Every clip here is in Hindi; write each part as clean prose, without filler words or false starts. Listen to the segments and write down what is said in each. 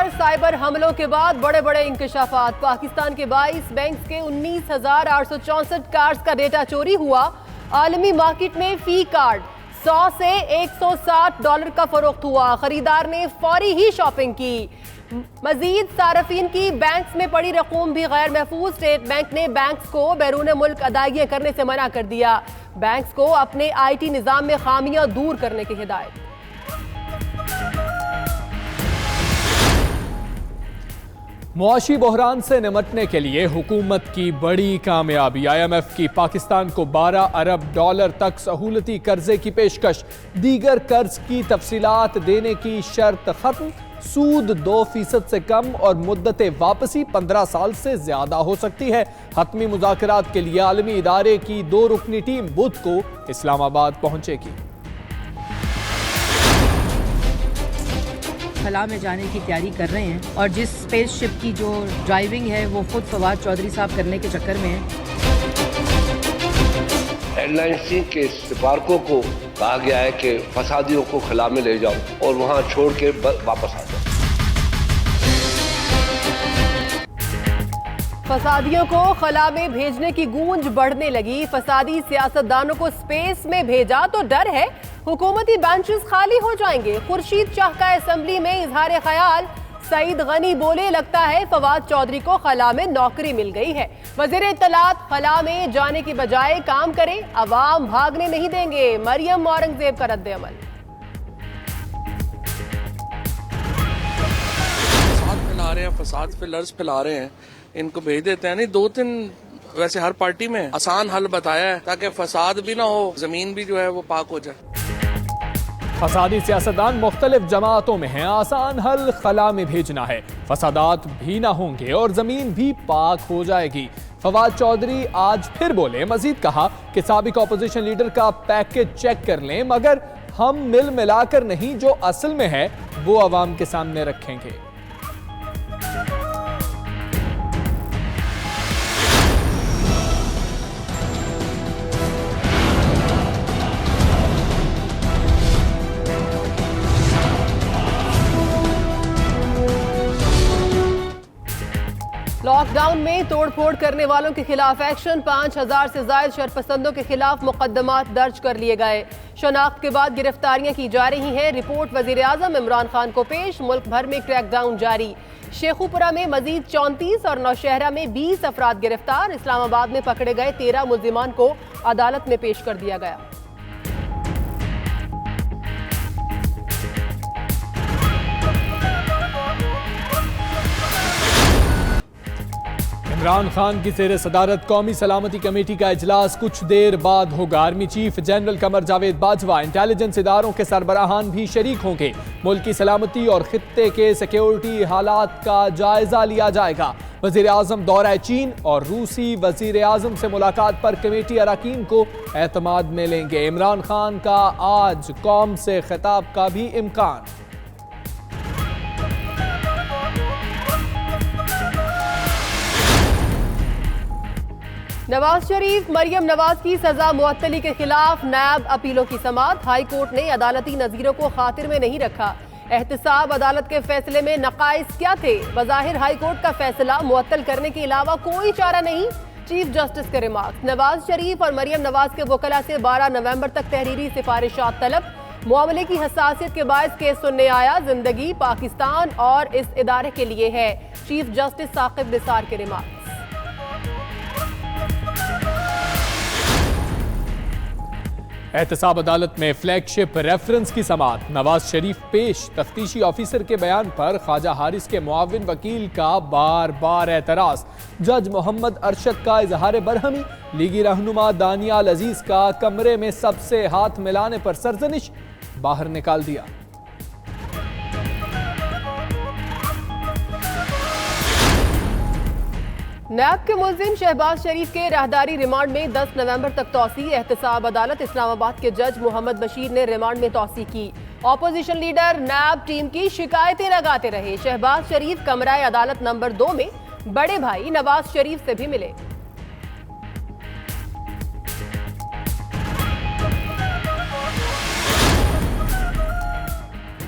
पर साइबर हमलों के बाद बड़े बड़े इंकशाफात। पाकिस्तान के 22 बैंक्स के 19,864 कार्ड्स का डेटा चोरी हुआ। आलमी मार्केट में फी कार्ड 100 से $160 का फरोख्त हुआ। खरीदार ने फौरी ही शॉपिंग की। मजीद सार्फिन की बैंक्स में पड़ी रकूम भी गैर महफूज। स्टेट बैंक ने बैंक्स को बैरून मुल्क अदायगियां करने से मना कर दिया। बैंक्स को अपने IT निज़ाम में खामियां दूर करने की हिदायत। मुआशी बहरान से निमटने के लिए हुकूमत की बड़ी कामयाबी। IMF की पाकिस्तान को $12 अरब तक सहूलती कर्जे की पेशकश। दीगर कर्ज की तफसीलात देने की शर्त खत्म। सूद 2% से कम और मुद्दत वापसी 15 साल से ज्यादा हो सकती है। हतमी मुज़ाकरात के लिए आलमी इदारे की 2 रुकनी टीम बुध को इस्लामाबाद पहुंचेगी। खला में जाने की तैयारी कर रहे हैं और जिस स्पेसशिप की जो ड्राइविंग है वो खुद फवाद चौधरी साहब करने के चक्कर में है। एयरलाइंस के सिपारकों को कहा गया है कि फसादियों को खला में ले जाओ और वहां छोड़ के वापस आ जाओ। फसादियों को खला में भेजने की गूंज बढ़ने लगी। फसादी सियासतदानों को स्पेस में भेजा तो डर है हुकूमती बेंचेस खाली हो जाएंगे। खुर्शीद शाह का असेंबली में इजहार ख्याल। सईद गनी बोले, लगता है फवाद चौधरी को खला में नौकरी मिल गई है। वजीर इत्तलात खला में जाने की बजाय काम करें, अवाम भागने नहीं देंगे। मरियम औरंगजेब का रद्द अमल। फसाद फैला रहे हैं, फसाद फिलर्स फैला रहे हैं, इनको भेज देते हैं। नहीं, 2-3 वैसे हर पार्टी में आसान हल बताया है ताकि फसाद भी ना हो, जमीन भी जो है वो पाक हो जाए। फसादी सियासतदान मुख्तलिफ जमातों में हैं। आसान हल खला में भेजना है, फसादात भी ना होंगे और जमीन भी पाक हो जाएगी। फवाद चौधरी आज फिर बोले। मजीद कहा कि साबिक अपोजिशन लीडर का पैकेज चेक कर लें, मगर हम मिल मिलाकर नहीं, जो असल में है वो अवाम के सामने रखेंगे। लॉकडाउन में तोड़फोड़ करने वालों के खिलाफ एक्शन। 5,000 से ज्यादा शरपसंदों के खिलाफ मुकदमात दर्ज कर लिए गए। शनाख्त के बाद गिरफ्तारियां की जा रही हैं। रिपोर्ट वजीर आजम इमरान खान को पेश। मुल्क भर में क्रैकडाउन जारी। शेखुपुरा में मजीद 34 और नौशहरा में 20 अफराद गिरफ्तार। इस्लामाबाद में पकड़े गए 13 मुल्जिमान को अदालत में पेश कर दिया गया। इमरान खान की ज़ेर सदारत कौमी सलामती कमेटी का इजलास कुछ देर बाद होगा। Army chief general Qamar Javed Bajwa, intelligence इदारों के सरबराहान भी शरीक होंगे। मुल्क की सलामती और खित्ते के सिक्योरिटी हालात का जायजा लिया जाएगा। वजीर आजम दौरा चीन और रूसी वजीर आजम से मुलाकात पर कमेटी अरकान को एतमाद में लेंगे। इमरान खान का आज कौम से खिताब का भी इम्कान। नवाज शरीफ, मरियम नवाज की सजा मुअत्तली के खिलाफ नायब अपीलों की समाअत। हाई कोर्ट ने अदालती नजीरों को खातिर में नहीं रखा। एहतसाब अदालत के फैसले में नकाइस क्या थे? बज़ाहिर हाई कोर्ट का फैसला मुअत्तल करने के अलावा कोई चारा नहीं। चीफ जस्टिस के रिमार्क्स। नवाज शरीफ और मरियम नवाज के वकला से 12 नवंबर तक तहरीरी सिफारिशात तलब। मामले की हसासियत के बायस केस सुनने आया। जिंदगी पाकिस्तान और इस इदारे के लिए है। चीफ जस्टिस साकिब निसार के रिमार्क्स। एहतसाब अदालत में फ्लैगशिप रेफरेंस की समाअत। नवाज शरीफ पेश। तफ्तीशी ऑफिसर के बयान पर ख्वाजा हारिस के मुआविन वकील का बार बार एतराज। जज मोहम्मद अरशद का इजहार बरहमी। लीगी रहनुमा दानियाल अजीज का कमरे में सबसे हाथ मिलाने पर सरजनिश, बाहर निकाल दिया। नैब के मुल्जिम शहबाज शरीफ के राहदारी रिमांड में 10 नवंबर तक तौसी। एहतसाब अदालत इस्लामाबाद के जज मोहम्मद बशीर ने रिमांड में तौसी की। ऑपोजिशन लीडर नैब टीम की शिकायतें लगाते रहे। शहबाज शरीफ कमरा अदालत नंबर 2 में बड़े भाई नवाज शरीफ से भी मिले।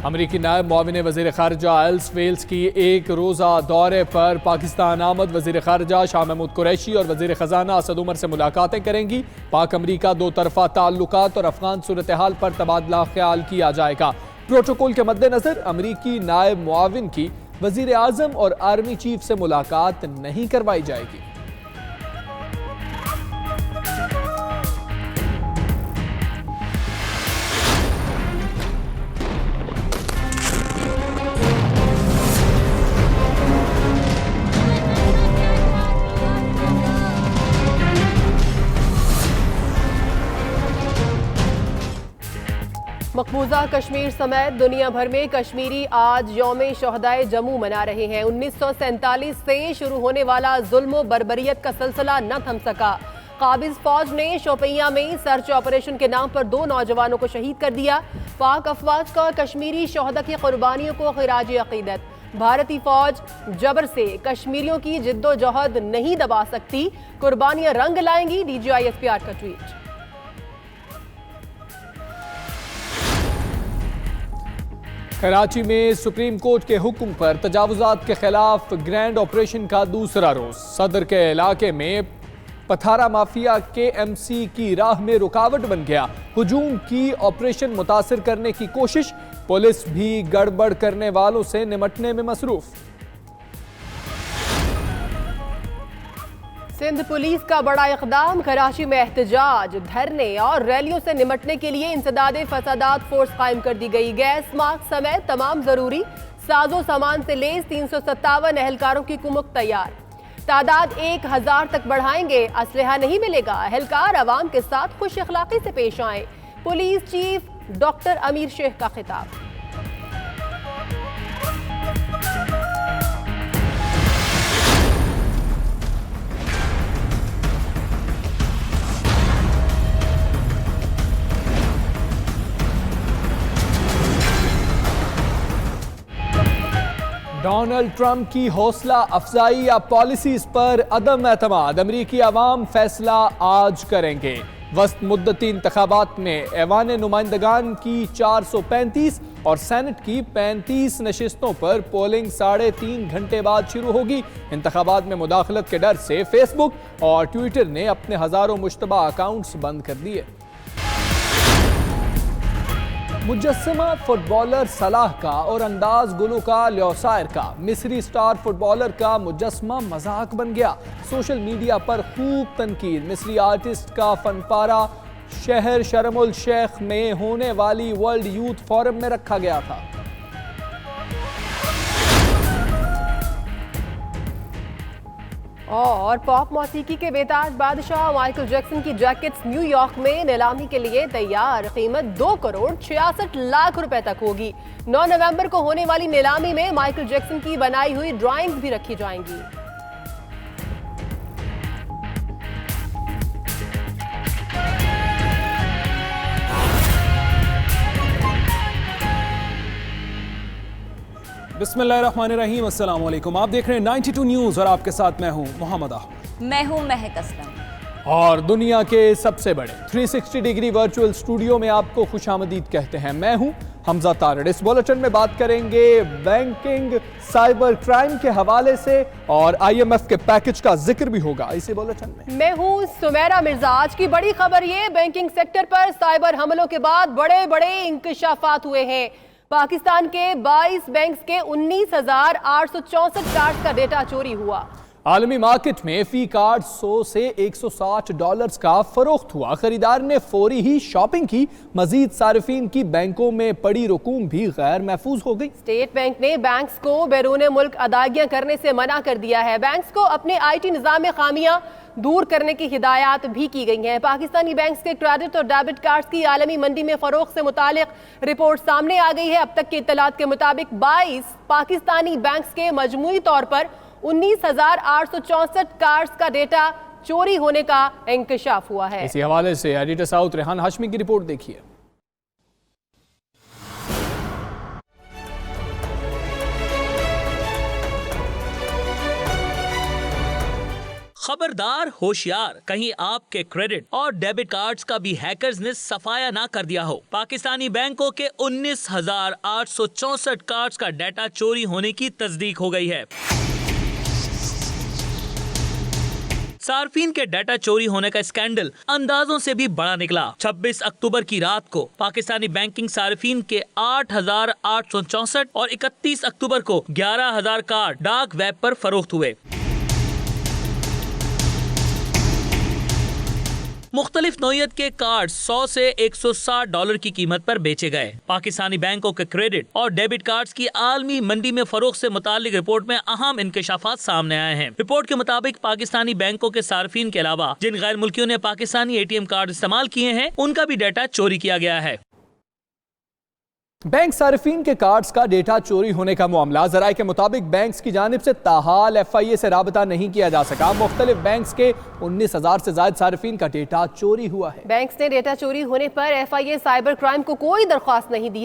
अमरीकी नायब मुआविन वज़ीर ख़ारिजा एल्स वेल्स की एक रोज़ा दौरे पर पाकिस्तान आमद। वज़ीर ख़ारिजा शाह महमूद कुरैशी और वज़ीर ख़जाना असद उमर से मुलाकातें करेंगी। पाक अमरीका दो तरफ़ा ताल्लुकात और अफ़गान सूरत हाल पर तबादला ख्याल किया जाएगा। प्रोटोकॉल के मद्देनज़र अमरीकी नायब मुआविन की वज़ीर आज़म और आर्मी चीफ से मुलाकात नहीं करवाई जाएगी। मकबूजा कश्मीर समेत दुनिया भर में कश्मीरी आज यौम शहदाए जम्मू मना रहे हैं। 1947 से शुरू होने वाला जुल्म बर्बरियत का सिलसिला न थम सका। काबिज फौज ने शोपियां में सर्च ऑपरेशन के नाम पर 2 नौजवानों को शहीद कर दिया। पाक अफवाज का कश्मीरी शहदा की कुर्बानियों को खिराज अकीदत। भारतीय फौज जबर से कश्मीरियों की जिद्दोजहद नहीं दबा सकती, कुर्बानियां रंग लाएंगी, DGI-SPR का ट्वीट। कराची में सुप्रीम कोर्ट के हुक्म पर तजावुजात के खिलाफ ग्रैंड ऑपरेशन का दूसरा रोज। सदर के इलाके में पथारा माफिया KMC की राह में रुकावट बन गया। हुजूम की ऑपरेशन मुतासिर करने की कोशिश, पुलिस भी गड़बड़ करने वालों से निमटने में मसरूफ। सिंध पुलिस का बड़ा इकदाम। कराची में एहतजाज, धरने और रैलियों से निमटने के लिए इंसदादे फसादात फोर्स कायम कर दी गई। गैस मास्क समेत तमाम जरूरी साजो सामान से लेस 357 एहलकारों की कुमुक तैयार। तादाद 1000 तक बढ़ाएंगे, असलहा नहीं मिलेगा। एहलकार अवाम के साथ खुश अखलाकी से पेश आए। पुलिस चीफ डॉक्टर अमीर शेख का खिताब। डोनाल्ड ट्रंप की हौसला अफजाई या पॉलिसीज पर अदम एतमाद। अमरीकी अवाम फैसला आज करेंगे। वस्त मुद्दती इंतखाबात में ऐवान नुमाइंदगान की 435 और सेनेट की 35 नशिस्तों पर पोलिंग 3.5 घंटे बाद शुरू होगी। इंतखाबात में मुदाखलत के डर से फेसबुक और ट्विटर ने अपने हजारों मुश्तबा अकाउंट्स बंद कर दिए। मुजस्समा फुटबॉलर सलाह का और अंदाज गुलू का ल्योसायर का, मिस्री स्टार फुटबॉलर का मुजस्समा मजाक बन गया। सोशल मीडिया पर खूब तनकीद। मिस्री आर्टिस्ट का फनपारा शहर शर्म उल शेख में होने वाली वर्ल्ड यूथ फोरम में रखा गया था। और पॉप मौसीकी के बेताज बादशाह माइकल जैक्सन की जैकेट्स न्यूयॉर्क में नीलामी के लिए तैयार। कीमत 2 करोड़ 66 लाख रुपए तक होगी। 9 नवंबर को होने वाली नीलामी में माइकल जैक्सन की बनाई हुई ड्राइंग्स भी रखी जाएंगी। बिस्मिल्लाहिर्रहमानिर्रहीम, अस्सलाम वालेकुम। आप देख रहे हैं 92 न्यूज़ और आपके साथ मैं हूं मोहम्मद अहमद। मैं हूं महक असलम। और दुनिया के सबसे बड़े 360 डिग्री वर्चुअल स्टूडियो में आपको खुशामदीद कहते हैं। मैं हूं हमजा तारड़। इस बुलेटिन में बात करेंगे बैंकिंग, साइबर क्राइम के हवाले से और IMF के पैकेज का जिक्र भी होगा इसी बुलेटिन में। मैं हूं सुमेरा मिर्जा। आज की बड़ी खबर ये, बैंकिंग सेक्टर पर साइबर हमलों के बाद बड़े बड़े इंकशाफात हुए हैं। पाकिस्तान के 22 बैंक्स के 19,864 कार्ड का डेटा चोरी हुआ। आलमी मार्केट में फी कार्ड 100 से $160 का फरोख्त हुआ। खरीदार ने फौरी ही शॉपिंग की। मजीद सारिफीन की बैंकों में पड़ी रकूम भी गैर महफूज हो गई। स्टेट बैंक ने बैंक्स को बैरून मुल्क अदायगियां करने से मना कर दिया है। बैंक्स को अपने IT निज़ाम में खामियां दूर करने की हिदायत भी की गई हैं। पाकिस्तानी बैंक्स के क्रेडिट और डेबिट कार्ड्स की आलमी मंडी में फरोख्त से मुतालिक रिपोर्ट सामने आ गई है। अब तक की इत्तलात के मुताबिक 22 पाकिस्तानी बैंक्स के मजमूई तौर पर 19,864 कार्ड्स का डेटा चोरी होने का इंकशाफ हुआ है। इसी हवाले से एडिटर साउथ रेहान हाशमी की रिपोर्ट देखिए। खबरदार, होशियार, कहीं आपके क्रेडिट और डेबिट कार्ड्स का भी हैकर्स ने सफाया ना कर दिया हो। पाकिस्तानी बैंकों के 19,864 कार्ड्स का डाटा चोरी होने की तस्दीक हो गई है। सार्फिन के डाटा चोरी होने का स्कैंडल अंदाजों से भी बड़ा निकला। 26 अक्टूबर की रात को पाकिस्तानी बैंकिंग सार्फिन के 8,864 और 31 अक्टूबर को 11,000 कार्ड डार्क वेब पर फरोख्त हुए। मुख्तलिफ नौयत के कार्ड 100 से $160 की कीमत पर बेचे गए। पाकिस्तानी बैंकों के क्रेडिट और डेबिट कार्ड्स की आलमी मंडी में फरोख्त से मुतालिक रिपोर्ट में अहम इंकशाफात सामने आए हैं। रिपोर्ट के मुताबिक पाकिस्तानी बैंकों के सार्फिन के अलावा जिन गैर मुल्कियों ने पाकिस्तानी ATM कार्ड इस्तेमाल किए हैं, उनका भी डाटा चोरी किया गया है। बैंक सार्फिन के कार्ड्स का डेटा चोरी होने का मामला जराये के मुताबिक बैंक्स की जानिब से ताहाल FIA से राबता नहीं किया जा सका। मुख्तलिफ बैंक्स के 19,000 से ज्यादा सार्फिन का डेटा चोरी हुआ है। बैंक्स ने डेटा चोरी होने पर FIA साइबर क्राइम को कोई दरख्वास्त नहीं दी।